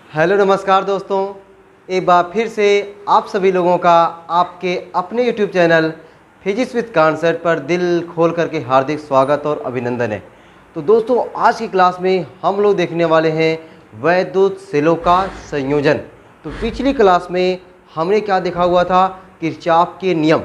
Hello नमस्कार दोस्तों, एक बार फिर से आप सभी लोगों का आपके अपने YouTube channel physics with concept पर दिल खोल करके हार्दिक स्वागत और अभिनंदन है। तो दोस्तों आज की क्लास में हम लोग देखने वाले हैं वैद्युत सेलों का संयोजन। तो पिछली क्लास में हमने क्या देखा हुआ था, किरचॉफ के नियम।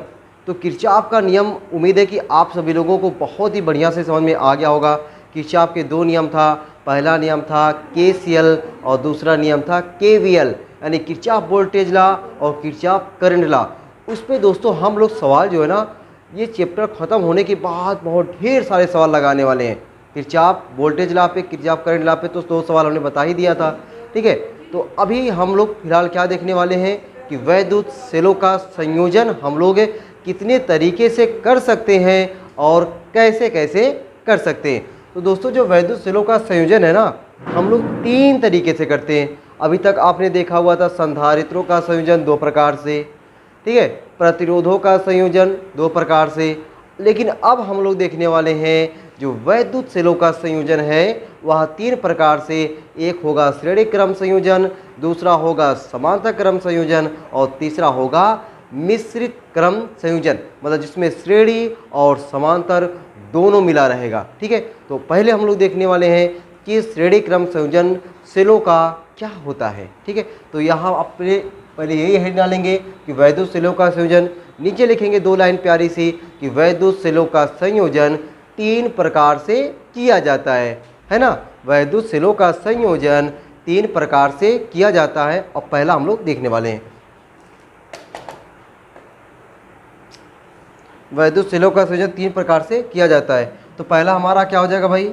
तो किरचॉफ का नियम उम्मीद है कि आप सभी लोगों को बहुत ही बढ़िया से समझ में आ गया होगा। किरचॉफ के दो नियम था, पहला नियम था केसीएल और दूसरा नियम था केवीएल, यानी किरचॉफ वोल्टेज लॉ और किरचॉफ करंट लॉ। उस पे दोस्तों हम लोग सवाल जो है ना, ये चैप्टर ख़त्म होने के बाद बहुत ढेर सारे सवाल लगाने वाले हैं। किरचॉफ वोल्टेज लॉ पे, किरचॉफ करंट लॉ पे तो दो सवाल हमने बता ही दिया था, ठीक है। तो अभी हम लोग फिलहाल क्या देखने वाले हैं कि वैद्युत सेलों का संयोजन हम लोग कितने तरीके से कर सकते हैं और कैसे कैसे कर सकते हैं। तो दोस्तों जो वैद्युत सेलों का संयोजन है ना, हम लोग तीन तरीके से करते हैं। अभी तक आपने देखा हुआ था संधारित्रों का संयोजन दो प्रकार से, ठीक है, प्रतिरोधों का संयोजन दो प्रकार से। लेकिन अब हम लोग देखने वाले हैं जो वैद्युत सेलों का संयोजन है वह तीन प्रकार से। एक होगा श्रेणी क्रम संयोजन, दूसरा होगा समांतर क्रम संयोजन और तीसरा होगा मिश्रित क्रम संयोजन, मतलब जिसमें श्रेणी और समांतर दोनों मिला रहेगा, ठीक है। तो पहले हम लोग देखने वाले हैं कि श्रेणी क्रम संयोजन सेलों का क्या होता है, ठीक है। तो यहाँ अपने पहले यही हेड डालेंगे कि वैद्युत सेलों का संयोजन, नीचे लिखेंगे दो लाइन प्यारी सी कि वैद्युत सेलों का संयोजन तीन प्रकार से किया जाता है ना। वैद्युत सेलों का संयोजन तीन प्रकार से किया जाता है और पहला हम लोग देखने वाले हैं। वैद्युत सेलों का संयोजन तीन प्रकार से किया जाता है। तो पहला हमारा क्या हो जाएगा भाई,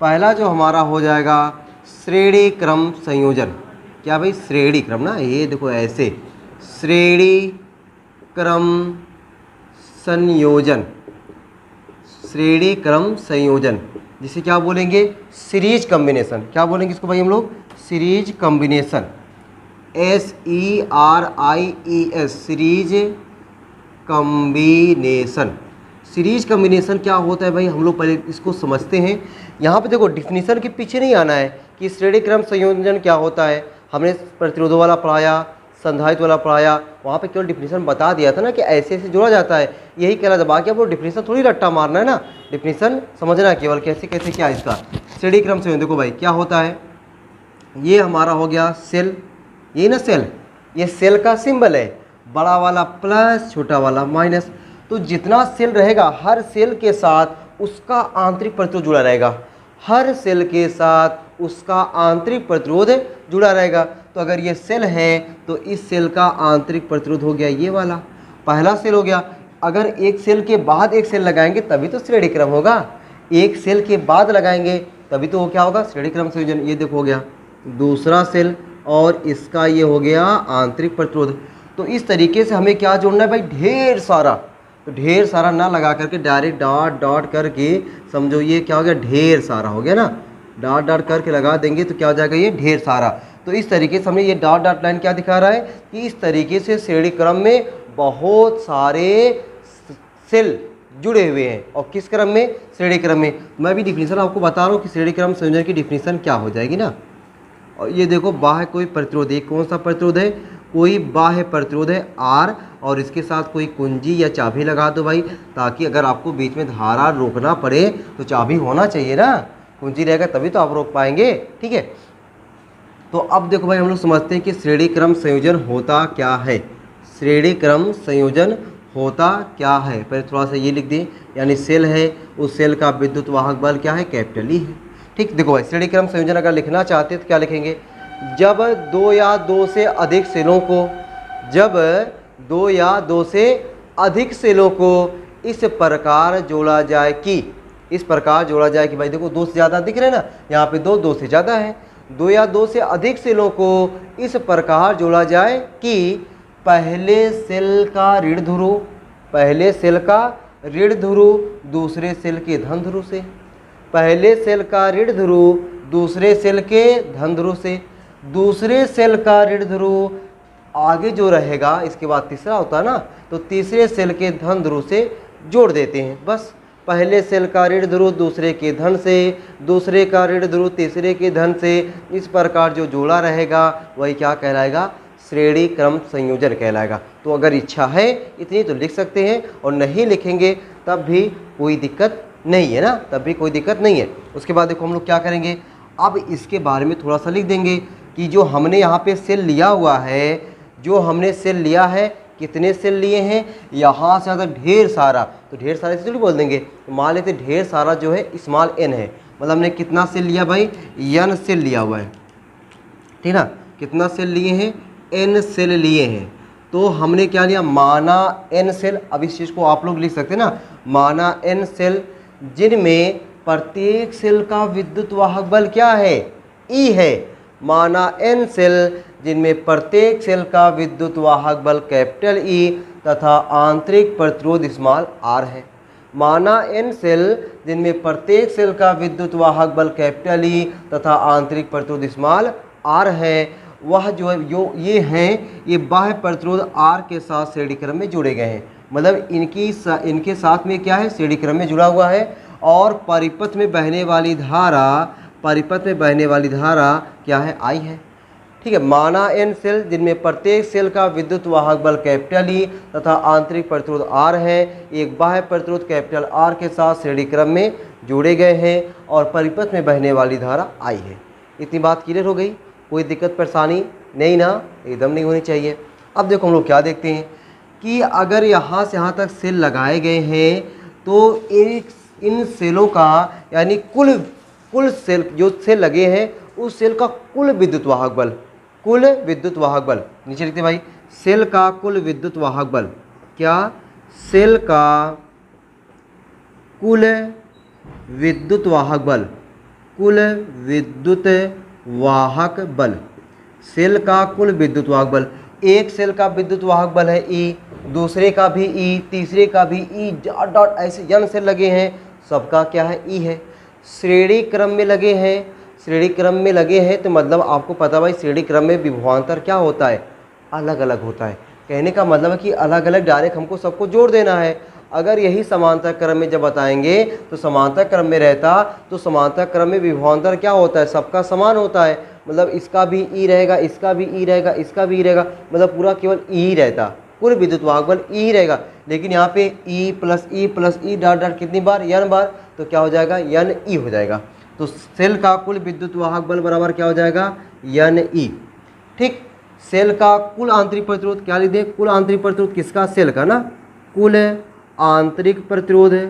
पहला जो हमारा हो जाएगा श्रेणी क्रम संयोजन। क्या भाई, श्रेणी क्रम ना, ये देखो ऐसे श्रेणी क्रम संयोजन, श्रेणी क्रम संयोजन जिसे क्या बोलेंगे, सीरीज कॉम्बिनेशन। क्या बोलेंगे इसको भाई हम लोग, series combination, SERIES, series combination. Series combination क्या होता है भाई, हम लोग पहले इसको समझते हैं। यहाँ पे देखो डिफिनीशन के पीछे नहीं आना है कि श्रेणी क्रम संयोजन क्या होता है। हमने प्रतिरोधों वाला पढ़ाया, संधारित्र वाला पढ़ाया, वहाँ पे केवल डिफिनीशन बता दिया था ना कि ऐसे ऐसे जोड़ा जाता है, यही कहना था। बाकी आपको डिफिनीशन थोड़ी रट्टा मारना है ना, डिफिनीशन समझना है केवल कैसे कैसे क्या है इसका। श्रेणी क्रम संयोजन देखो भाई क्या होता है, ये हमारा हो गया सेल, ये ना सेल, ये सेल का सिंबल है, बड़ा वाला प्लस छोटा वाला माइनस। तो जितना सेल रहेगा हर सेल के साथ उसका आंतरिक प्रतिरोध जुड़ा रहेगा, हर सेल के साथ उसका आंतरिक प्रतिरोध जुड़ा रहेगा। तो अगर ये सेल है तो इस सेल का आंतरिक प्रतिरोध हो गया ये वाला, पहला सेल हो गया। अगर एक सेल के बाद एक सेल लगाएंगे तभी तो श्रेणी क्रम होगा, एक सेल के बाद लगाएंगे तभी तो वो क्या होगा, श्रेणी क्रम संयोजन। ये देखो हो गया दूसरा सेल और इसका ये हो गया आंतरिक प्रतिरोध। तो इस तरीके से हमें क्या जोड़ना है भाई, ढेर सारा। तो ढेर सारा ना लगा करके डायरेक्ट डॉट डॉट करके समझो ये क्या हो गया, ढेर सारा हो गया ना, डॉट डॉट करके लगा देंगे तो क्या हो जाएगा, ये ढेर सारा। तो इस तरीके से हमने ये डॉट डॉट लाइन क्या दिखा रहा है कि इस तरीके से श्रेणी क्रम में बहुत सारे सेल जुड़े हुए हैं। और किस क्रम में, श्रेणी क्रम में। मैं भी डिफिनीशन आपको बता रहा हूँ कि श्रेणी क्रम संयोजन की डिफिनीशन क्या हो जाएगी ना। और ये देखो बाह्य कोई प्रतिरोध है, कौन सा प्रतिरोध है, कोई बाह्य प्रतिरोध है R, और इसके साथ कोई कुंजी या चाबी लगा दो भाई, ताकि अगर आपको बीच में धारा रोकना पड़े तो चाबी होना चाहिए ना, कुंजी रहेगा तभी तो आप रोक पाएंगे, ठीक है। तो अब देखो भाई हम लोग समझते हैं कि श्रेणी क्रम संयोजन होता क्या है। श्रेणी क्रम संयोजन होता क्या है, पहले थोड़ा सा ये लिख दें, यानी सेल है, उस सेल का विद्युत वाहक बल क्या है, कैपिटल E है, ठीक। देखो भाई श्रेणी क्रम संयोजन अगर लिखना चाहते हैं तो क्या लिखेंगे, जब दो या दो से अधिक सेलों को, जब दो या दो से अधिक सेलों को इस प्रकार जोड़ा जाए कि, इस प्रकार जोड़ा जाए कि भाई देखो दो से ज़्यादा दिख रहे हैं ना, यहाँ पे दो, दो से ज़्यादा है, दो या दो से अधिक सेलों को इस प्रकार जोड़ा जाए कि पहले सेल का ऋण ध्रुव, पहले सेल का ऋण ध्रुव दूसरे सेल के धन ध्रुव से, पहले सेल का ऋण ध्रुव दूसरे सेल के धन ध्रुव से, दूसरे सेल का ऋण ध्रुव आगे जो रहेगा इसके बाद तीसरा होता है ना, तो तीसरे सेल के धन ध्रुव से जोड़ देते हैं। बस पहले सेल का ऋण ध्रुव दूसरे के धन से, दूसरे का ऋण ध्रुव तीसरे के धन से, इस प्रकार जो जोड़ा रहेगा वही क्या कहलाएगा, श्रेणी क्रम संयोजन कहलाएगा। तो अगर इच्छा है इतनी तो लिख सकते हैं, और नहीं लिखेंगे तब भी कोई दिक्कत नहीं है ना, तब भी कोई दिक्कत नहीं है। उसके बाद देखो हम लोग क्या करेंगे, अब इसके बारे में थोड़ा सा लिख देंगे कि जो हमने यहाँ पे सेल लिया हुआ है, जो हमने सेल लिया है, कितने सेल लिए हैं, यहाँ से तक ढेर सारा, तो ढेर सारे से बोल देंगे। तो मान लेते ढेर सारा जो है स्मॉल n है, मतलब हमने कितना सेल लिया भाई, n सेल लिया हुआ है, ठीक ना। कितना सेल लिए हैं, n सेल लिए हैं। तो हमने क्या लिया, माना n सेल। अब इस चीज़ को आप लोग लिख सकते हैं ना, माना n सेल जिनमें प्रत्येक सेल का विद्युत वाहक बल क्या है, E है। माना n सेल जिनमें प्रत्येक सेल का विद्युत वाहक बल कैपिटल E तथा आंतरिक प्रतिरोध स्मॉल r है। माना n सेल जिनमें प्रत्येक सेल का विद्युत वाहक बल कैपिटल E तथा आंतरिक प्रतिरोध स्मॉल r है, वह जो है ये हैं, ये बाह्य प्रतिरोध R के साथ श्रेणी क्रम में जुड़े गए हैं। मतलब इनके साथ में क्या है, श्रेणी क्रम में जुड़ा हुआ है। और परिपथ में बहने वाली धारा, परिपथ में बहने वाली धारा क्या है, I है, ठीक है। माना n सेल जिनमें प्रत्येक सेल का विद्युत वाहक बल कैपिटल E तथा आंतरिक प्रतिरोध R है, एक बाह्य प्रतिरोध कैपिटल R के साथ श्रेणी क्रम में जोड़े गए हैं, और परिपथ में बहने वाली धारा I है। इतनी बात क्लियर हो गई, कोई दिक्कत परेशानी नहीं ना, एकदम नहीं होनी चाहिए। अब देखो हम लोग क्या देखते हैं कि अगर यहाँ से यहाँ तक सेल लगाए गए हैं, तो इन सेलों का यानी कुल सेल जो सेल लगे हैं, उस सेल का कुल विद्युत वाहक बल, कुल विद्युत वाहक बल, नीचे लिखते भाई, सेल का कुल विद्युत वाहक बल, क्या, सेल का कुल विद्युत वाहक बल, कुल विद्युत वाहक बल, सेल का कुल विद्युत वाहक बल। एक सेल का विद्युत वाहक बल है E, दूसरे का भी E, तीसरे का भी E, डॉट डॉट ऐसे n सेल लगे हैं, सबका क्या है, E है। श्रेणी क्रम में लगे हैं, श्रेणी क्रम में लगे हैं, तो मतलब आपको पता भाई श्रेणी क्रम में विभवांतर क्या होता है, अलग अलग होता है। कहने का मतलब है कि अलग अलग डायरेक्ट हमको सबको जोड़ देना है। अगर यही समांतर क्रम में जब बताएंगे तो समांतर क्रम में रहता, तो समांतर क्रम में विभवांतर क्या होता है, सबका समान होता है। मतलब इसका भी E रहेगा, इसका भी E रहेगा, इसका भी E रहेगा, मतलब पूरा केवल E रहता, कुल विद्युत वाहक बल E रहेगा। लेकिन यहाँ पे E plus E dot dot कितनी बार, n बार, तो क्या हो जाएगा, n E हो जाएगा। तो सेल का कुल विद्युत वाहक बल बराबर क्या हो जाएगा, n E। ठीक, सेल का कुल आंतरिक प्रतिरोध क्या लिख दें, कुल आंतरिक प्रतिरोध किसका, सेल का ना, कुल आंतरिक प्रतिरोध है,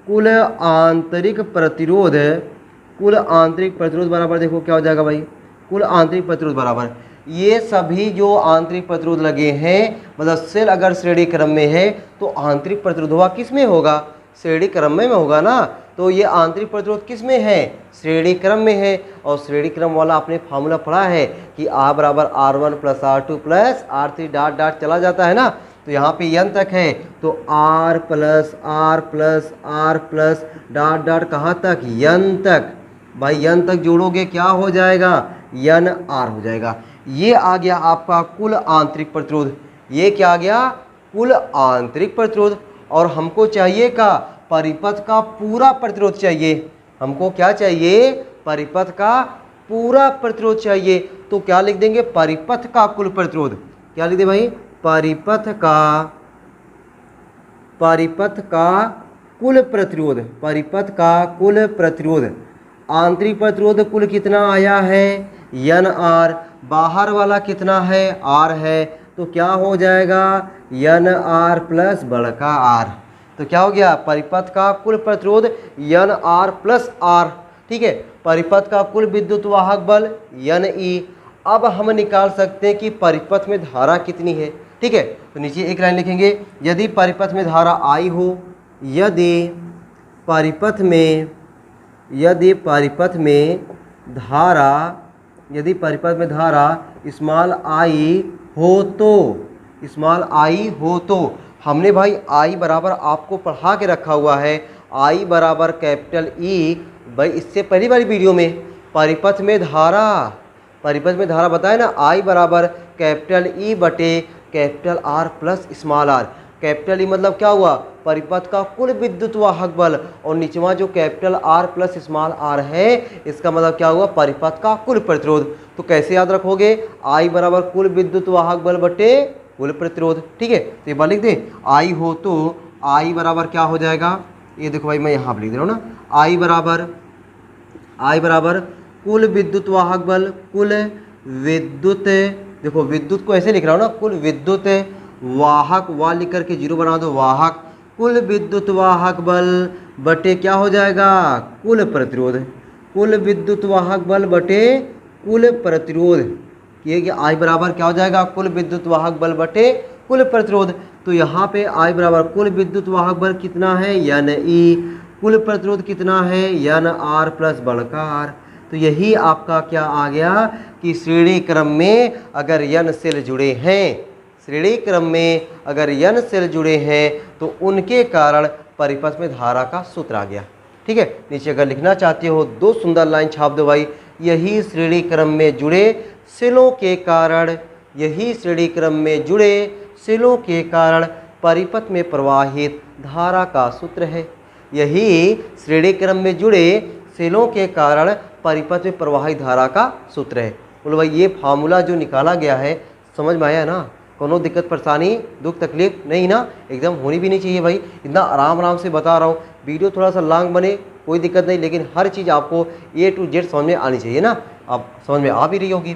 कुल आंतरिक प्रतिरोध है, कुल आंतरिक प्रतिरोध बराबर देखो क्या हो जाएगा भाई, कुल आंतरिक प्रतिरोध बराबर ये सभी जो आंतरिक प्रतिरोध लगे हैं, मतलब सेल अगर श्रेणी क्रम में है तो आंतरिक प्रतिरोध हुआ किस में होगा, श्रेणी क्रम में होगा ना। तो ये आंतरिक प्रतिरोध किस में है, श्रेणी क्रम में है। और श्रेणी क्रम वाला आपने फार्मूला पढ़ा है कि R बराबर R1 plus R2 plus R3 dot dot चला जाता है ना। तो यहाँ पे n तक है, तो R प्लस डॉट डॉट कहाँ तक, n तक। भाई n तक जोड़ोगे क्या हो जाएगा, n R हो जाएगा। ये आ गया आपका कुल आंतरिक प्रतिरोध, ये क्या आ गया, कुल आंतरिक प्रतिरोध। और हमको चाहिए का, परिपथ का पूरा प्रतिरोध चाहिए। हमको क्या चाहिए, परिपथ का पूरा प्रतिरोध चाहिए। तो क्या लिख देंगे, परिपथ का कुल प्रतिरोध। क्या लिख दे भाई, परिपथ का कुल प्रतिरोध, परिपथ का कुल प्रतिरोध। आंतरिक प्रतिरोध कुल कितना आया है, n R, बाहर वाला कितना है, R है। तो क्या हो जाएगा, n R प्लस बड़का R। तो क्या हो गया, परिपथ का कुल प्रतिरोध n R प्लस R। ठीक है, परिपथ का कुल विद्युत वाहक बल n E। अब हम निकाल सकते हैं कि परिपथ में धारा कितनी है। ठीक है, तो नीचे एक लाइन लिखेंगे, यदि परिपथ में धारा I हो, यदि परिपथ में धारा स्मॉल I हो तो, हमने भाई I बराबर आपको पढ़ा के रखा हुआ है, I बराबर कैपिटल E। भाई इससे पहली वाली वीडियो में परिपथ में धारा बताए ना, I बराबर कैपिटल E बटे capital R plus small r। Capital E मतलब क्या हुआ, परिपथ का कुल विद्युत वाहक बल, और निचवा जो capital R plus small R है इसका मतलब क्या हुआ, परिपथ का कुल प्रतिरोध। तो कैसे याद रखोगे, आई बराबर कुल विद्युत वाहक बल बटे कुल प्रतिरोध। ठीक है, तो एक बार लिख दें, आई हो तो आई बराबर क्या हो जाएगा, ये देखो भाई मैं यहाँ पर लिख दे रहा हूँ ना, आई बराबर कुल विद्युत वाहक बल, कुल विद्युत, देखो विद्युत को ऐसे लिख रहा हूँ ना, कुल विद्युत वाहक, वाह लिख करके जीरो बना दो, वाहक, कुल विद्युत वाहक बल बटे क्या हो जाएगा, कुल प्रतिरोध, कुल विद्युत वाहक बल बटे कुल प्रतिरोध। ये आई बराबर क्या हो जाएगा, कुल विद्युत वाहक बल बटे कुल प्रतिरोध। तो यहाँ पे आई बराबर कुल विद्युत वाहक बल कितना है, यन ई, कुल प्रतिरोध कितना है, यन आर प्लस बल का आर। तो यही आपका क्या आ गया कि श्रेणी क्रम में अगर यन सेल जुड़े हैं, श्रेणी क्रम में अगर यन सेल जुड़े हैं तो उनके कारण परिपथ में धारा का सूत्र आ गया। ठीक है, नीचे अगर लिखना चाहते हो 2 सुंदर लाइन छाप दो भाई, यही श्रेणी क्रम में जुड़े सेलों के कारण, यही श्रेणी क्रम में जुड़े सेलों के कारण परिपथ में प्रवाहित धारा का सूत्र है। यही श्रेणी क्रम में जुड़े सेलों के कारण परिपथ में प्रवाहित धारा का सूत्र है। बोलो भाई ये फार्मूला जो निकाला गया है समझ में आया ना, कोनो दिक्कत परेशानी दुख तकलीफ नहीं ना, एकदम होनी भी नहीं चाहिए भाई, इतना आराम से बता रहा हूँ। वीडियो थोड़ा सा लॉन्ग बने कोई दिक्कत नहीं, लेकिन हर चीज़ आपको A to Z समझ में आनी चाहिए ना, आप समझ में आ भी रही होगी।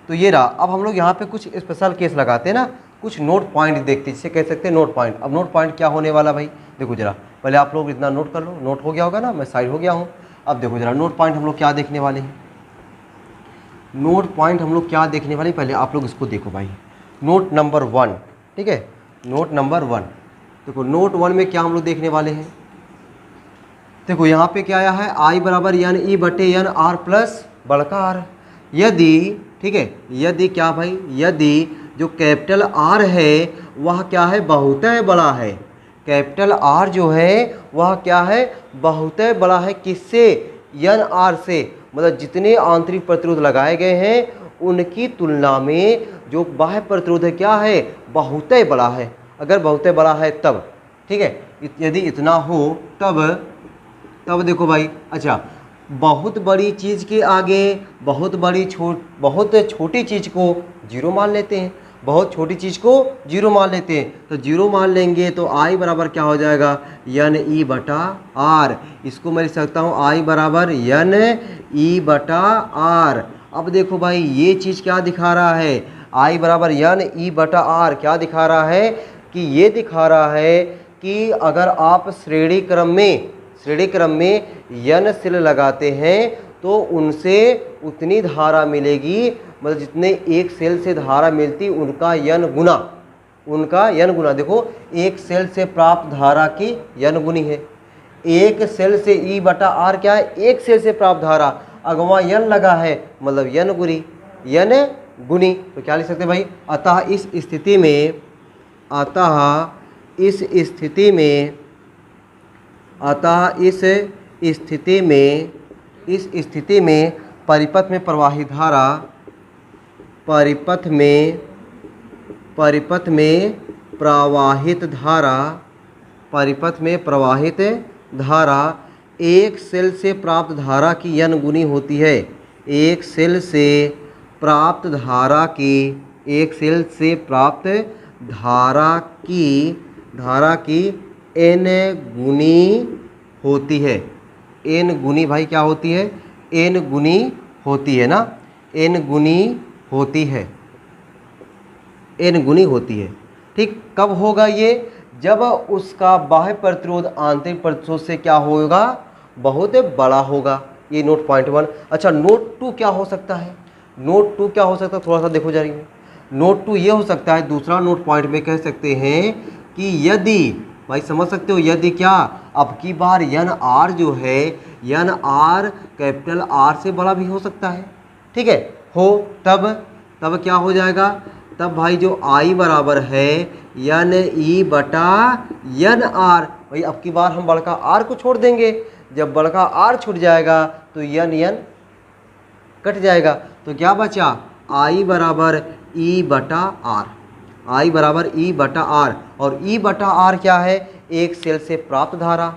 तो ये रहा, अब हम लोग यहाँ पे कुछ स्पेशल केस लगाते हैं ना, कुछ नोट पॉइंट देखते हैं, जिसे कह सकते हैं नोट पॉइंट। अब नोट पॉइंट क्या होने वाला भाई, देखो जरा पहले आप लोग इतना नोट कर लो, नोट हो गया होगा ना, मैं साइड हो गया हूँ। अब देखो जरा नोट पॉइंट हम लोग क्या देखने वाले हैं, नोट पॉइंट हम लोग क्या देखने वाले, पहले आप लोग इसको देखो भाई, नोट नंबर 1। ठीक है, नोट नंबर 1 देखो, नोट 1 में क्या हम लोग देखने वाले हैं, देखो यहाँ पे क्या आया है, आई बराबर यन ई बटे यन आर प्लस बल का आर। यदि, ठीक है, यदि क्या भाई, यदि जो कैपिटल आर है वह क्या है, बहुतय बड़ा है, कैपिटल आर जो है वह क्या है, बहुतय बड़ा है, किससे, यन आर से, मतलब जितने आंतरिक प्रतिरोध लगाए गए हैं उनकी तुलना में जो बाह्य प्रतिरोध है क्या है, बहुतय बड़ा है। अगर बहुतय बड़ा है तब, ठीक है, यदि इतना हो तब देखो भाई, अच्छा बहुत बड़ी चीज़ के आगे बहुत छोटी चीज़ को जीरो मान लेते हैं, बहुत छोटी चीज़ को जीरो मान लेते हैं, तो जीरो मान लेंगे तो आई बराबर क्या हो जाएगा, यन ई बटा आर। इसको मैं लिख सकता हूँ आई बराबर यन ई बटा आर। अब देखो भाई ये चीज़ क्या दिखा रहा है, आई बराबर यन ई बटा आर क्या दिखा रहा है, कि ये दिखा रहा है कि अगर आप श्रेणी क्रम में यन सेल लगाते हैं तो उनसे उतनी धारा मिलेगी, मतलब जितने एक सेल से धारा मिलती उनका यन गुना, देखो एक सेल से प्राप्त धारा की यन गुनी है, एक सेल से ई बटा आर क्या है, एक सेल से प्राप्त धारा, अगवा यन लगा है मतलब यन गुनी, तो क्या लिख सकते हैं भाई, अतः इस स्थिति में परिपथ में प्रवाहित धारा एक सेल से प्राप्त धारा की यन गुनी होती है, एक सेल से प्राप्त धारा की एन गुनी होती है। एन गुनी भाई क्या होती है, एन गुनी होती है ना, एन गुनी होती है। ठीक, कब होगा ये, जब उसका बाह्य प्रतिरोध आंतरिक प्रतिरोध से क्या होगा, बहुत बड़ा होगा। ये नोट पॉइंट 1। अच्छा नोट 2 क्या हो सकता है, नोट 2 क्या हो सकता है, थोड़ा सा देखो जरा, नोट 2 ये हो सकता है, दूसरा नोट पॉइंट में कह सकते हैं कि यदि, भाई समझ सकते हो, यदि क्या, अब की बार यन आर जो है, यन आर कैपिटल आर से बड़ा भी हो सकता है, ठीक है, हो तब क्या हो जाएगा, तब भाई जो आई बराबर है यन ई बटा यन आर, भाई अब की बार हम बड़का आर को छोड़ देंगे, जब बड़का आर छूट जाएगा तो यन कट जाएगा, तो क्या बचा, आई बराबर ई बटा आर, I बराबर E बटा R, और E बटा R क्या है, एक सेल से प्राप्त धारा।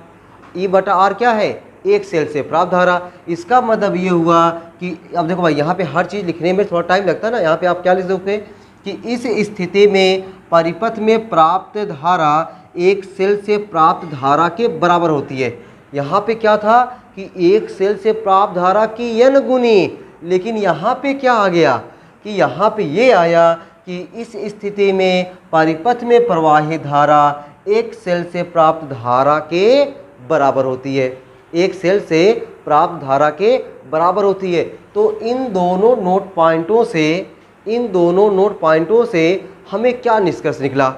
E बटा R क्या है, एक सेल से प्राप्त धारा। इसका मतलब ये हुआ कि अब देखो भाई यहाँ पे हर चीज़ लिखने में थोड़ा टाइम लगता है ना, यहाँ पे आप क्या लिख दोगे कि इस स्थिति में परिपथ में प्राप्त धारा एक सेल से प्राप्त धारा के बराबर होती है। यहाँ पे क्या था कि एक सेल से प्राप्त धारा की n गुनी, लेकिन यहाँ पे क्या आ गया कि यहाँ पे ये आया कि इस स्थिति में परिपथ में प्रवाहित धारा एक सेल से प्राप्त धारा के बराबर होती है, एक सेल से प्राप्त धारा के बराबर होती है। तो इन दोनों नोट पॉइंटों से हमें क्या निष्कर्ष निकला,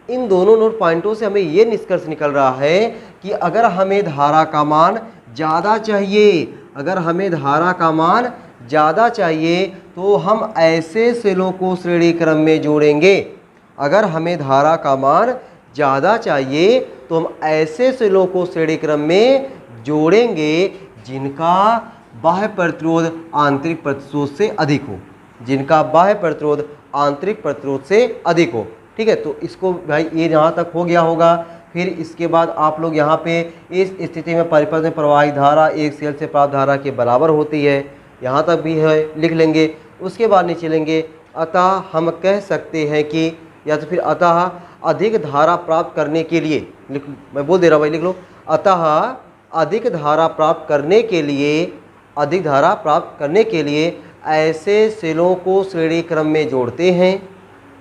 इन दोनों नोट पॉइंटों से हमें ये निष्कर्ष निकल रहा है कि अगर हमें धारा का मान ज़्यादा चाहिए, अगर हमें धारा का मान ज़्यादा चाहिए तो हम ऐसे सेलों को श्रेणी क्रम में जोड़ेंगे। अगर हमें धारा का मान ज़्यादा चाहिए तो हम ऐसे सेलों को श्रेणी क्रम में जोड़ेंगे जिनका बाह्य प्रतिरोध आंतरिक प्रतिरोध से अधिक हो, जिनका बाह्य प्रतिरोध आंतरिक प्रतिरोध से अधिक हो। ठीक है, तो इसको भाई ये यहाँ तक हो गया होगा। फिर इसके बाद आप लोग यहाँ पे इस स्थिति में परिपथ में प्रवाहित धारा एक सेल से प्राप्त धारा के बराबर होती है, यहाँ तक भी है, लिख लेंगे। उसके बाद नीचे लेंगे, अतः हम कह सकते हैं कि, या तो फिर अतः अधिक धारा प्राप्त करने के लिए, मैं बोल दे रहा हूँ भाई, लिख लो, अतः अधिक धारा प्राप्त करने के लिए, अधिक धारा प्राप्त करने के लिए ऐसे सेलों को श्रेणी क्रम में जोड़ते हैं,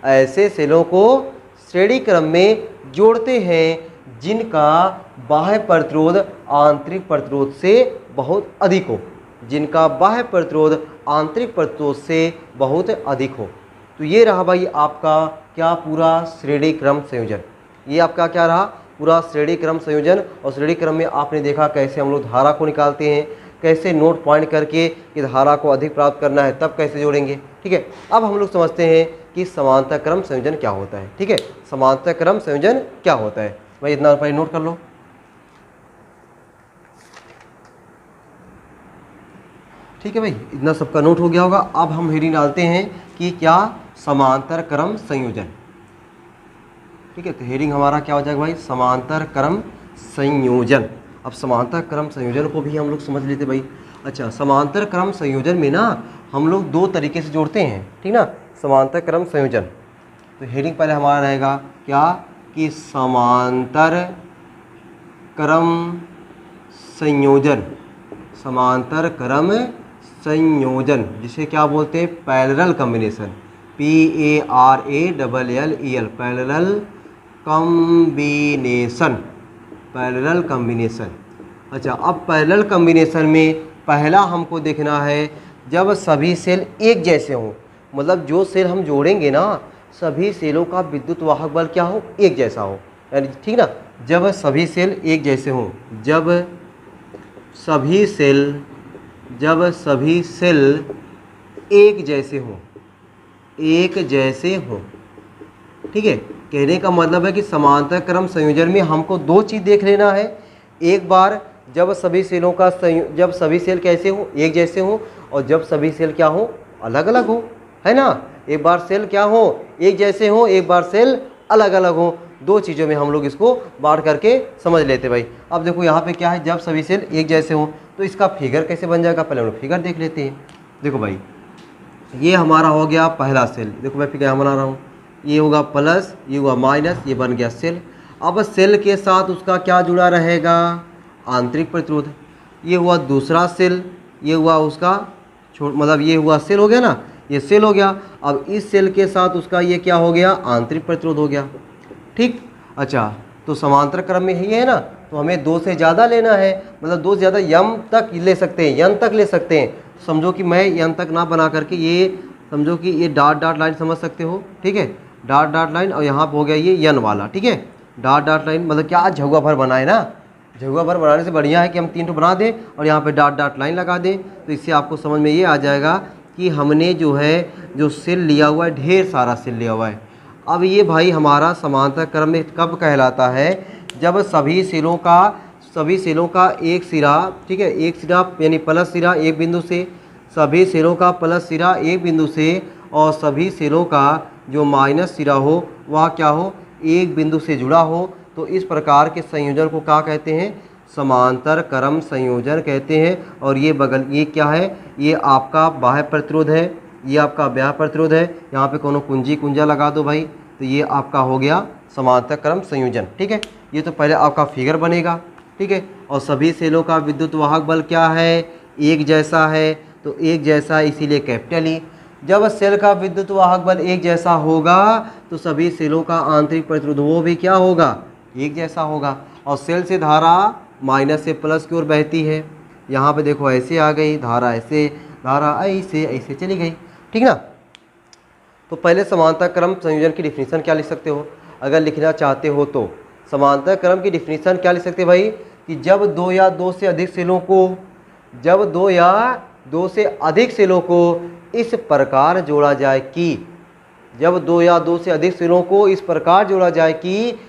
ऐसे सेलों को श्रेणी क्रम में जोड़ते हैं जिनका बाह्य प्रतिरोध आंतरिक प्रतिरोध से बहुत अधिक हो, जिनका बाह्य प्रतिरोध आंतरिक प्रतिरोध से बहुत अधिक हो। तो ये रहा भाई आपका क्या, पूरा श्रेणी क्रम संयोजन। ये आपका क्या रहा, पूरा श्रेणी क्रम संयोजन। और श्रेणी क्रम में आपने देखा कैसे हम लोग धारा को निकालते हैं, कैसे नोट पॉइंट करके कि धारा को अधिक प्राप्त करना है तब कैसे जोड़ेंगे। ठीक है, अब हम लोग समझते हैं कि समांतर क्रम संयोजन क्या होता है। ठीक है, समांतर क्रम संयोजन क्या होता है भाई, इतना पहले नोट कर लो। ठीक है भाई, इतना सबका नोट हो गया होगा। अब हम हेडिंग डालते हैं कि क्या, समांतर क्रम संयोजन। ठीक है, तो हेडिंग हमारा क्या हो जाएगा भाई, समांतर क्रम संयोजन। अब समांतर क्रम संयोजन को भी हम लोग समझ लेते भाई। अच्छा, समांतर क्रम संयोजन में ना हम लोग दो तरीके से जोड़ते हैं, ठीक ना, समांतर क्रम संयोजन। तो हेडिंग पहले हमारा रहेगा क्या, कि समांतर क्रम संयोजन, समांतर क्रम संयोजन, जिसे क्या बोलते हैं, parallel combination, PARALLEL, parallel combination, parallel combination. अच्छा, अब पैरेलल कॉम्बिनेशन में पहला हमको देखना है जब सभी सेल एक जैसे हों, मतलब जो सेल हम जोड़ेंगे ना सभी सेलों का विद्युत वाहक बल क्या हो, एक जैसा हो, यानी ठीक ना, जब सभी सेल एक जैसे हों, जब सभी सेल एक जैसे हों, एक जैसे हों। ठीक है, कहने का मतलब है कि समांतर क्रम संयोजन में हमको दो चीज़ देख लेना है। एक बार जब सभी सेलों का जब सभी सेल कैसे हो, एक जैसे हो, और जब सभी सेल क्या हो, अलग अलग हो, है ना। एक बार सेल क्या हो, एक जैसे हो, एक बार सेल अलग अलग हो। दो चीज़ों में हम लोग इसको बांट करके समझ लेते भाई। अब देखो यहाँ पे क्या है, जब सभी सेल एक जैसे हो, तो इसका फिगर कैसे बन जाएगा, पहले हम लोग फिगर देख लेते हैं। देखो भाई, ये हमारा हो गया पहला सेल, देखो मैं फिगर यहाँ बना रहा हूँ, ये होगा प्लस, ये हुआ माइनस, ये बन गया सेल। अब सेल के साथ उसका क्या जुड़ा रहेगा, आंतरिक प्रतिरोध। ये हुआ दूसरा सेल, ये हुआ उसका मतलब ये हुआ सेल हो गया ना, ये सेल हो गया। अब इस सेल के साथ उसका ये क्या हो गया, आंतरिक प्रतिरोध हो गया। ठीक, अच्छा, तो समांतर क्रम में ये है ना, तो हमें दो से ज़्यादा लेना है, मतलब दो से ज़्यादा यम तक ले सकते हैं, यन तक ले सकते हैं। समझो कि मैं यन तक ना बना करके ये समझो कि ये डॉट डॉट लाइन समझ सकते हो। ठीक है, डॉट डॉट लाइन, और यहाँ पर हो गया ये यन वाला। ठीक है, डॉट डॉट लाइन मतलब क्या, झुआ भर बनाए ना, झुआ भर बनाने से बढ़िया है कि हम 3 बना दें और यहाँ पे डॉट डॉट लाइन लगा दें। तो इससे आपको समझ में ये आ जाएगा कि हमने जो है जो सेल लिया हुआ है, ढेर सारा सेल लिया हुआ है। अब ये भाई हमारा समांतर क्रम में कब कहलाता है, जब सभी सेलों का एक सिरा, ठीक है, एक सिरा यानी प्लस सिरा एक बिंदु से, सभी सेलों का प्लस सिरा एक बिंदु से, और सभी सेलों का जो माइनस सिरा हो वह क्या हो, एक बिंदु से जुड़ा हो, तो इस प्रकार के संयोजन को क्या कहते हैं, समांतर क्रम संयोजन कहते हैं। और ये बगल ये क्या है, ये आपका बाह्य प्रतिरोध है, ये आपका बाह्य प्रतिरोध है। यहाँ पे कोनो कुंजा लगा दो भाई, तो ये आपका हो गया समांतर क्रम संयोजन। ठीक है, ये तो पहले आपका फिगर बनेगा। ठीक है, और सभी सेलों का विद्युत वाहक बल क्या है, एक जैसा है, तो एक जैसा इसीलिए कैपिटल ई। जब सेल का विद्युत वाहक बल एक जैसा होगा तो सभी सेलों का आंतरिक प्रतिरोध वो भी क्या होगा, एक जैसा होगा। और सेल से धारा माइनस से प्लस की ओर बहती है। यहाँ पे देखो ऐसे आ गई धारा, ऐसे धारा ऐसे ऐसे चली गई। ठीक ना। तो पहले समांतर क्रम संयोजन की डिफिनीशन क्या लिख सकते हो, अगर लिखना चाहते हो तो समांतर क्रम की डिफिनीशन क्या लिख सकते हैं भाई, कि जब दो या दो से अधिक सेलों को, जब दो या दो से अधिक सेलों को इस प्रकार जोड़ा जाए कि, जब दो या दो से अधिक सेलों को इस प्रकार जोड़ा जाए कि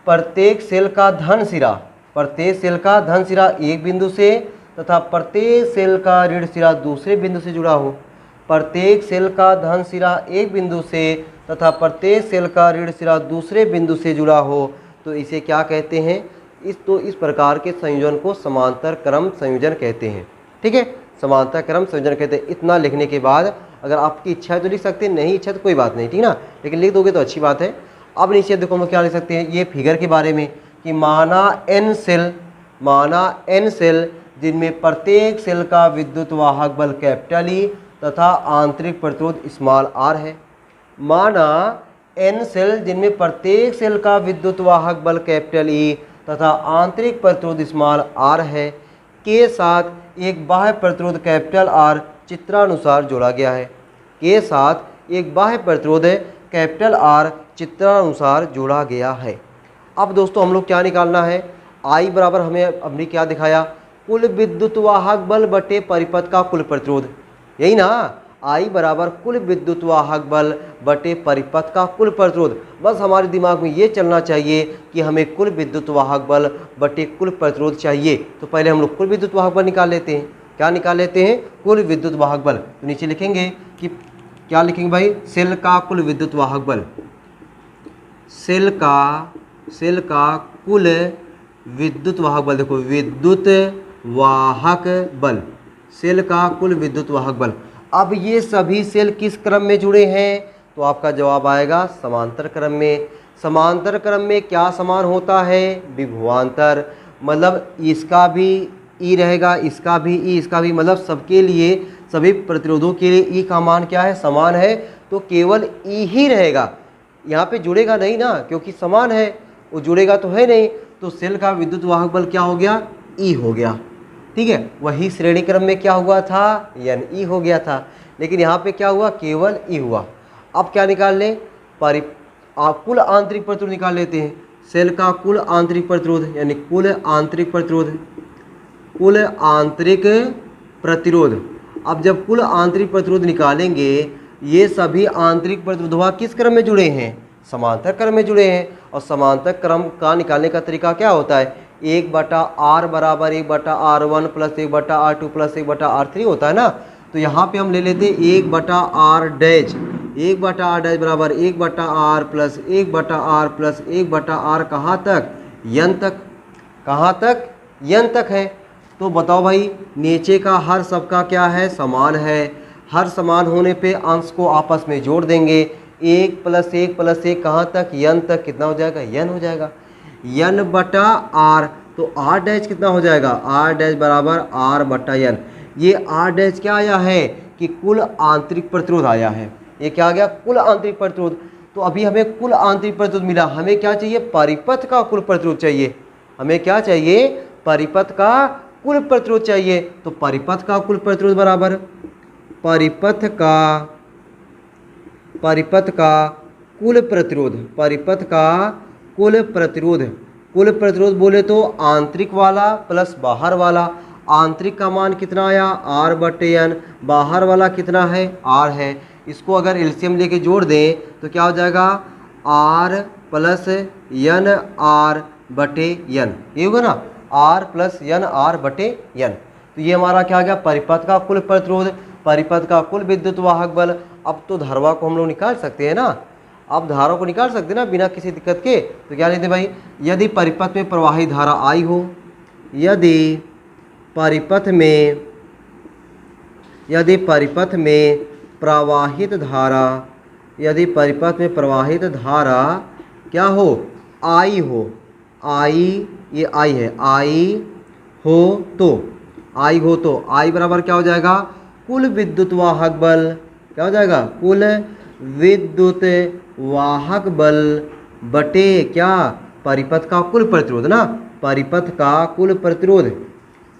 प्रत्येक सेल का धन सिरा, प्रत्येक सेल का धन सिरा एक बिंदु से तथा प्रत्येक सेल का ऋण सिरा दूसरे बिंदु से जुड़ा हो, प्रत्येक सेल का धन सिरा एक बिंदु से तथा प्रत्येक सेल का ऋण सिरा दूसरे बिंदु से जुड़ा हो, तो इसे क्या कहते हैं, इस प्रकार के संयोजन को समांतर क्रम संयोजन कहते हैं। ठीक है, समांतर क्रम संयोजन कहते हैं। इतना लिखने के बाद अगर आपकी इच्छा है तो लिख सकते हैं, नहीं इच्छा तो कोई बात नहीं। ठीक ना, लेकिन लिख दोगे तो अच्छी बात है। अब नीचे देखो हम क्या लिख सकते हैं, ये फिगर के बारे में कि माना n सेल जिनमें प्रत्येक सेल का विद्युत वाहक बल कैपिटल ई तथा आंतरिक प्रतिरोध स्मॉल r है। माना n सेल जिनमें प्रत्येक सेल का विद्युत वाहक बल कैपिटल ई तथा आंतरिक प्रतिरोध स्मॉल r है, के साथ एक बाह्य प्रतिरोध कैपिटल R चित्रानुसार जोड़ा गया है, के साथ एक बाह्य प्रतिरोध कैपिटल R चित्रानुसार जोड़ा गया है। अब दोस्तों हम लोग क्या निकालना है, I बराबर हमें हमने क्या दिखाया, कुल विद्युत वाहक बल बटे परिपथ का कुल प्रतिरोध, यही ना, I बराबर कुल विद्युत वाहक बल बटे परिपथ का कुल प्रतिरोध। बस हमारे दिमाग में ये चलना चाहिए कि हमें कुल विद्युत वाहक बल बटे कुल प्रतिरोध चाहिए। तो पहले हम लोग कुल विद्युत वाहक बल निकाल लेते हैं। क्या निकाल लेते हैं, कुल विद्युत वाहक बल। तो नीचे लिखेंगे कि क्या लिखेंगे भाई, सेल का कुल विद्युत वाहक बल, सेल का कुल विद्युत वाहक बल, देखो विद्युत वाहक बल, सेल का कुल विद्युत वाहक बल। अब ये सभी सेल किस क्रम में जुड़े हैं, तो आपका जवाब आएगा समांतर क्रम में। समांतर क्रम में क्या समान होता है, विभवांतर, मतलब इसका भी ई रहेगा, इसका भी ई, इसका भी, मतलब सबके लिए, सभी प्रतिरोधों के लिए ई का मान क्या है, समान है, तो केवल ई ही रहेगा, यहाँ पे जुड़ेगा नहीं ना, क्योंकि समान है, वो जुड़ेगा तो है नहीं। तो सेल का विद्युत वाहक बल क्या हो गया, ई हो गया। ठीक है, वही श्रेणी क्रम में क्या हुआ था, एन ई हो गया था, लेकिन यहाँ पे क्या हुआ, केवल ई हुआ। अब क्या निकाल लें, कुल आंतरिक प्रतिरोध निकाल लेते हैं। सेल का कुल आंतरिक प्रतिरोध यानी कुल आंतरिक प्रतिरोध, कुल आंतरिक प्रतिरोध। अब जब कुल आंतरिक प्रतिरोध निकालेंगे, ये सभी आंतरिक प्रतिरोध किस क्रम में जुड़े हैं, समांतर क्रम में जुड़े हैं। और समांतर क्रम का निकालने का तरीका क्या होता है, 1/r बराबर 1/r1 plus 1/r2 plus 1/r3 होता है ना। तो यहाँ पे हम ले लेते हैं 1/r डैश, 1/r डैश बराबर 1/r plus 1/r plus 1/r कहाँ तक, यन तक, कहाँ तक, यन तक है। तो बताओ भाई, नीचे का हर सबका क्या है, समान है, हर समान होने पे अंश को आपस में जोड़ देंगे, 1 प्लस 1 प्लस 1 कहाँ तक, यन तक, कितना हो जाएगा, यन हो जाएगा, यन बटा आर। तो आर डैश कितना हो जाएगा, आर डैश बराबर आर बटा यन। ये आर डैश क्या आया है कि कुल आंतरिक प्रतिरोध आया है, ये क्या आ गया, कुल आंतरिक प्रतिरोध। तो अभी हमें कुल आंतरिक प्रतिरोध मिला, हमें क्या चाहिए, परिपथ का कुल प्रतिरोध चाहिए, हमें क्या चाहिए, परिपथ का कुल प्रतिरोध चाहिए। तो परिपथ का कुल प्रतिरोध बराबर परिपथ का कुल प्रतिरोध, परिपथ का कुल प्रतिरोध, कुल प्रतिरोध बोले तो आंतरिक वाला प्लस बाहर वाला। आंतरिक का मान कितना आया, आर बटे एन, बाहर वाला कितना है, आर है। इसको अगर एलसीएम लेके जोड़ दें तो क्या हो जाएगा, आर प्लस एन आर बटे एन, ये होगा ना, आर प्लस एन आर बटे एन। तो ये हमारा क्या आ गया, परिपथ का कुल प्रतिरोध, परिपथ का कुल विद्युत वाहक बल। अब तो धरवा को हम लोग निकाल सकते हैं ना। आप धारा को निकाल सकते ना बिना किसी दिक्कत के। तो क्या लेते भाई, यदि परिपथ में प्रवाही धारा आई हो, यदि परिपथ में प्रवाहित धारा, यदि परिपथ में प्रवाहित धारा क्या हो, आई हो, आई, ये आई है, आई हो तो, आई हो तो आई बराबर क्या हो जाएगा, कुल विद्युत वाहक बल, क्या हो जाएगा, कुल विद्युत वाहक बल बटे क्या, परिपथ का कुल प्रतिरोध ना, परिपथ का कुल प्रतिरोध,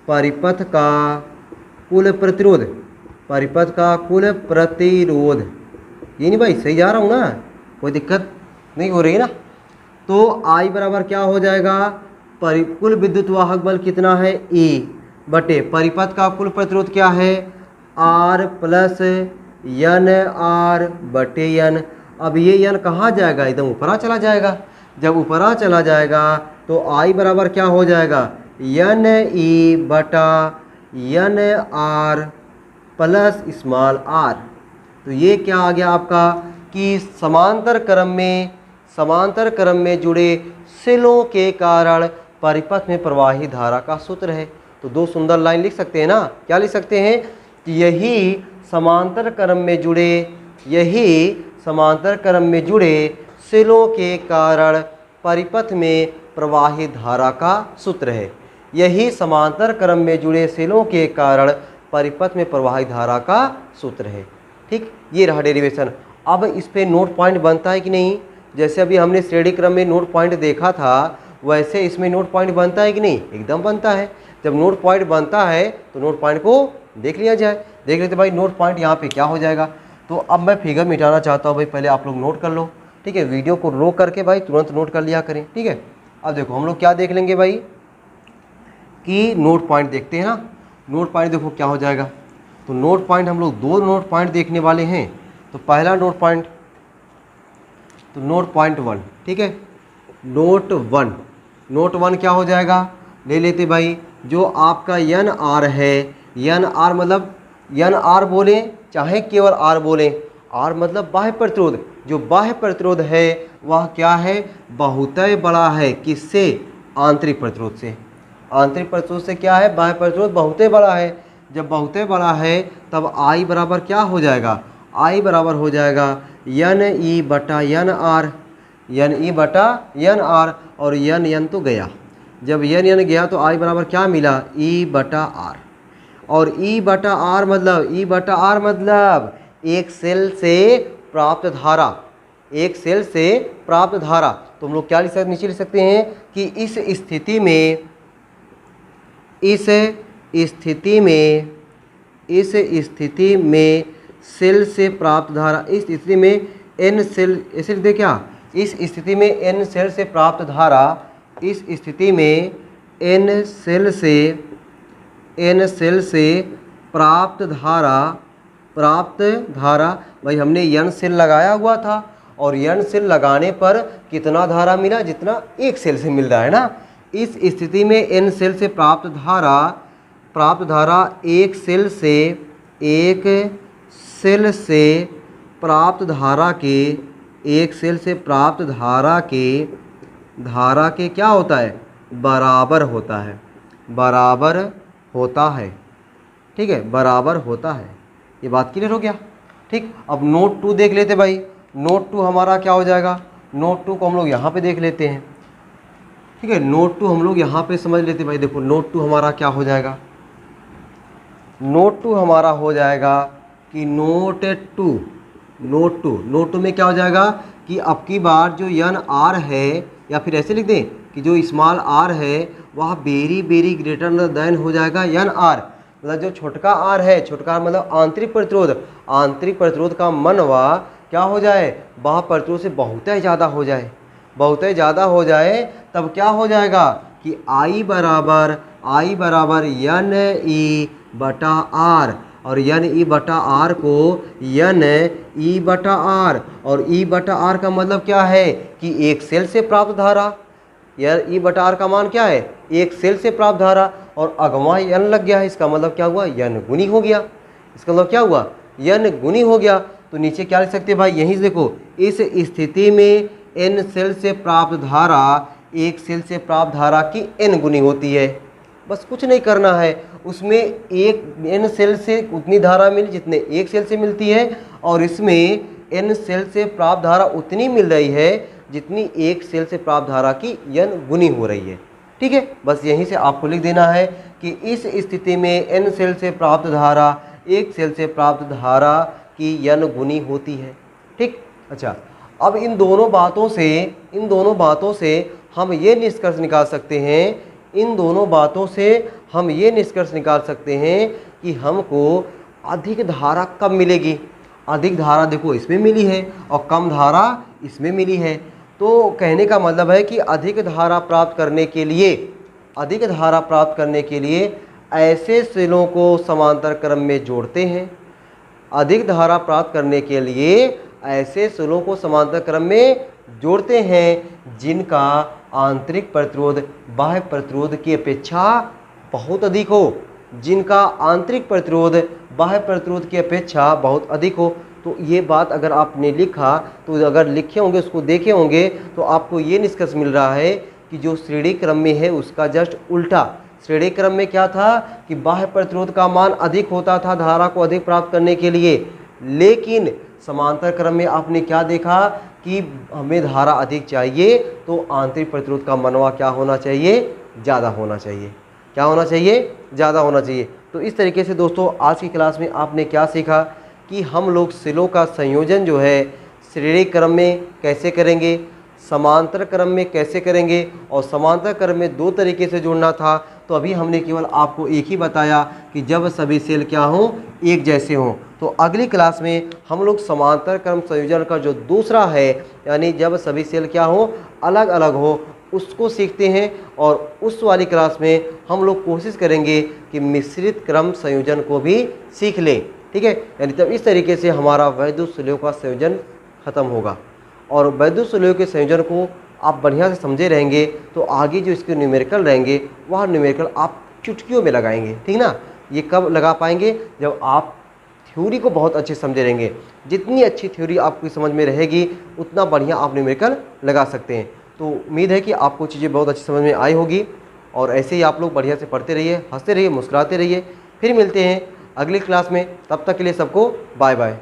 परिपथ का कुल प्रतिरोध, परिपथ का कुल प्रतिरोध। ये नहीं भाई, सही जा रहा हूँ ना, कोई दिक्कत नहीं हो रही ना। तो आई बराबर क्या हो जाएगा, कुल विद्युत वाहक बल कितना है, E बटे परिपथ का कुल प्रतिरोध क्या है, R प्लस यन आर बटे यन। अब ये यन कहाँ जाएगा, एकदम ऊपरा चला जाएगा। जब ऊपरा चला जाएगा तो आई बराबर क्या हो जाएगा, यन ई बटा यन आर प्लस स्मॉल आर। तो ये क्या आ गया आपका कि समांतर क्रम में जुड़े सेलों के कारण परिपथ में प्रवाही धारा का सूत्र है। तो दो सुंदर लाइन लिख सकते हैं ना, क्या लिख सकते हैं कि यही समांतर क्रम में जुड़े सेलों के कारण परिपथ में प्रवाही धारा का सूत्र है। यही समांतर क्रम में जुड़े सेलों के कारण परिपथ में प्रवाही धारा का सूत्र है। ठीक, ये रहा डेरिवेशन। अब इस पे नोट पॉइंट बनता है कि नहीं, जैसे अभी हमने श्रेणी क्रम में नोट पॉइंट देखा था, वैसे इसमें नोट पॉइंट बनता है कि नहीं, एकदम बनता है। जब नोट पॉइंट बनता है तो नोट पॉइंट को देख लिया जाए। देख लेते भाई नोट पॉइंट यहाँ पे क्या हो जाएगा। तो अब मैं फिगर मिटाना चाहता हूँ भाई, पहले आप लोग नोट कर लो, ठीक है। वीडियो को रोक करके भाई तुरंत नोट कर लिया करें, ठीक है। अब देखो हम लोग क्या देख लेंगे भाई कि नोट पॉइंट देखते हैं ना। नोट पॉइंट देखो क्या हो जाएगा। तो नोट पॉइंट हम लोग दो नोट पॉइंट देखने वाले हैं। तो पहला नोट पॉइंट, तो नोट पॉइंट 1, ठीक है। नोट 1 क्या हो जाएगा, ले लेते भाई जो आपका यन आर है, यन आर मतलब यन आर बोले चाहे केवल आर बोले, आर मतलब बाह्य प्रतिरोध। जो बाह्य प्रतिरोध है वह क्या है, बहुत बड़ा है। किससे, आंतरिक प्रतिरोध से। आंतरिक प्रतिरोध से क्या है, बाह्य प्रतिरोध बहुत बड़ा है। जब बहुत बड़ा है तब आई बराबर क्या हो जाएगा, आई बराबर हो जाएगा यन ई बटा यन आर, यन ई बटा यन आर। और यन तो गया, जब यन गया तो आई बराबर क्या मिला, ई बटा आर। और ई बटा आर मतलब एक सेल से प्राप्त धारा, एक सेल से प्राप्त धारा। तो हम लोग क्या लिख सकते, नीचे लिख सकते हैं कि इस स्थिति में सेल से प्राप्त धारा, इस स्थिति में एन सेल, ऐसे लिख दे क्या, इस स्थिति में एन सेल से प्राप्त धारा, इस स्थिति में एन सेल से प्राप्त धारा भाई हमने यन सेल लगाया हुआ था, और यन सेल लगाने पर कितना धारा मिला, जितना एक सेल से मिल रहा है ना। इस स्थिति में एन सेल से प्राप्त धारा एक सेल से प्राप्त धारा के क्या होता है, बराबर होता है, ठीक है, बराबर होता है। ये बात क्लियर हो गया, ठीक। अब नोट 2 देख लेते भाई। नोट 2 हमारा क्या हो जाएगा, नोट 2 को हम लोग यहाँ पे देख लेते हैं, ठीक है। नोट 2 हम लोग यहाँ पे समझ लेते भाई। देखो नोट 2 हमारा क्या हो जाएगा, नोट 2 हमारा हो जाएगा कि नोट 2 में क्या हो जाएगा कि अब की बार जो यन आर है, या फिर ऐसे लिख दें कि जो स्मॉल आर है वह वेरी ग्रेटर देन हो जाएगा यन आर। मतलब जो छोटका आर है, छोटका आर मतलब आंतरिक प्रतिरोध का मनवा क्या हो जाए, बाह्य प्रतिरोध से बहुत ज़्यादा हो जाए, तब क्या हो जाएगा कि आई बराबर यन ई बटा आर, और यन ई बटा आर को यन ई बटा आर, और ई बटा आर का मतलब क्या है कि एक सेल से प्राप्त धारा, यन ई बटा आर का मान क्या है, एक सेल से प्राप्त धारा, और अगवा यन लग गया है, इसका मतलब क्या हुआ, यन गुनी हो गया। इसका मतलब क्या हुआ, यन गुनी हो गया। तो नीचे क्या लिख सकते हैं भाई, यहीं से देखो इस स्थिति में n सेल से प्राप्त धारा एक सेल से प्राप्त धारा की n गुनी होती है। बस कुछ नहीं करना है, उसमें एक n सेल से उतनी धारा मिली जितने एक सेल से मिलती है, और इसमें n सेल से प्राप्त धारा उतनी मिल रही है जितनी एक सेल से प्राप्त धारा की n गुनी हो रही है। ठीक है, बस यहीं से आपको लिख देना है कि इस स्थिति में n सेल से प्राप्त धारा एक सेल से प्राप्त धारा की n गुनी होती है। ठीक, अच्छा, अब इन दोनों बातों से हम ये निष्कर्ष निकाल सकते हैं कि हमको अधिक धारा कब मिलेगी। अधिक धारा देखो इसमें मिली है और कम धारा इसमें मिली है, तो कहने का मतलब है कि अधिक धारा प्राप्त करने के लिए ऐसे सेलों को समांतर क्रम में जोड़ते हैं। अधिक धारा प्राप्त करने के लिए ऐसे सेलों को समांतर क्रम में जोड़ते हैं जिनका आंतरिक प्रतिरोध बाह्य प्रतिरोध की अपेक्षा बहुत अधिक हो, जिनका आंतरिक प्रतिरोध बाह्य प्रतिरोध की अपेक्षा बहुत अधिक हो। तो ये बात अगर आपने लिखा, तो अगर लिखे होंगे, उसको देखे होंगे, तो आपको ये निष्कर्ष मिल रहा है कि जो श्रेणी क्रम में है उसका जस्ट उल्टा। श्रेणी क्रम में क्या था कि बाह्य प्रतिरोध का मान अधिक होता था धारा को अधिक प्राप्त करने के लिए, लेकिन समांतर क्रम में आपने क्या देखा कि हमें धारा अधिक चाहिए तो आंतरिक प्रतिरोध का मनवा क्या होना चाहिए, ज़्यादा होना चाहिए। क्या होना चाहिए, ज़्यादा होना चाहिए। तो इस तरीके से दोस्तों आज की क्लास में आपने क्या सीखा कि हम लोग सेलों का संयोजन जो है श्रेणी क्रम में कैसे करेंगे, समांतर क्रम में कैसे करेंगे, और समांतर क्रम में दो तरीके से जोड़ना था। तो अभी हमने केवल आपको एक ही बताया कि जब सभी सेल क्या हों, एक जैसे हों। तो अगली क्लास में हम लोग समांतर क्रम संयोजन का जो दूसरा है, यानी जब सभी सेल क्या हों, अलग अलग हो, उसको सीखते हैं। और उस वाली क्लास में हम लोग कोशिश करेंगे कि मिश्रित क्रम संयोजन को भी सीख लें। ठीक है, यानी तब इस तरीके से हमारा वैद्युत सुलेखों का संयोजन खत्म होगा। और वैद्युत सुलेखों के संयोजन को आप बढ़िया से समझे रहेंगे तो आगे जो इसके न्यूमेरिकल रहेंगे वह न्यूमेरिकल आप चुटकियों में लगाएंगे। ठीक ना, ये कब लगा पाएंगे, जब आप थ्योरी को बहुत अच्छे समझे रहेंगे। जितनी अच्छी थ्योरी आपकी समझ में रहेगी उतना बढ़िया आप न्यूमेरिकल लगा सकते हैं। तो उम्मीद है कि आपको चीज़ें बहुत अच्छी समझ में आई होगी, और ऐसे ही आप लोग बढ़िया से पढ़ते रहिए, हंसते रहिए, मुस्कुराते रहिए। फिर मिलते हैं अगली क्लास में, तब तक के लिए सबको बाय बाय।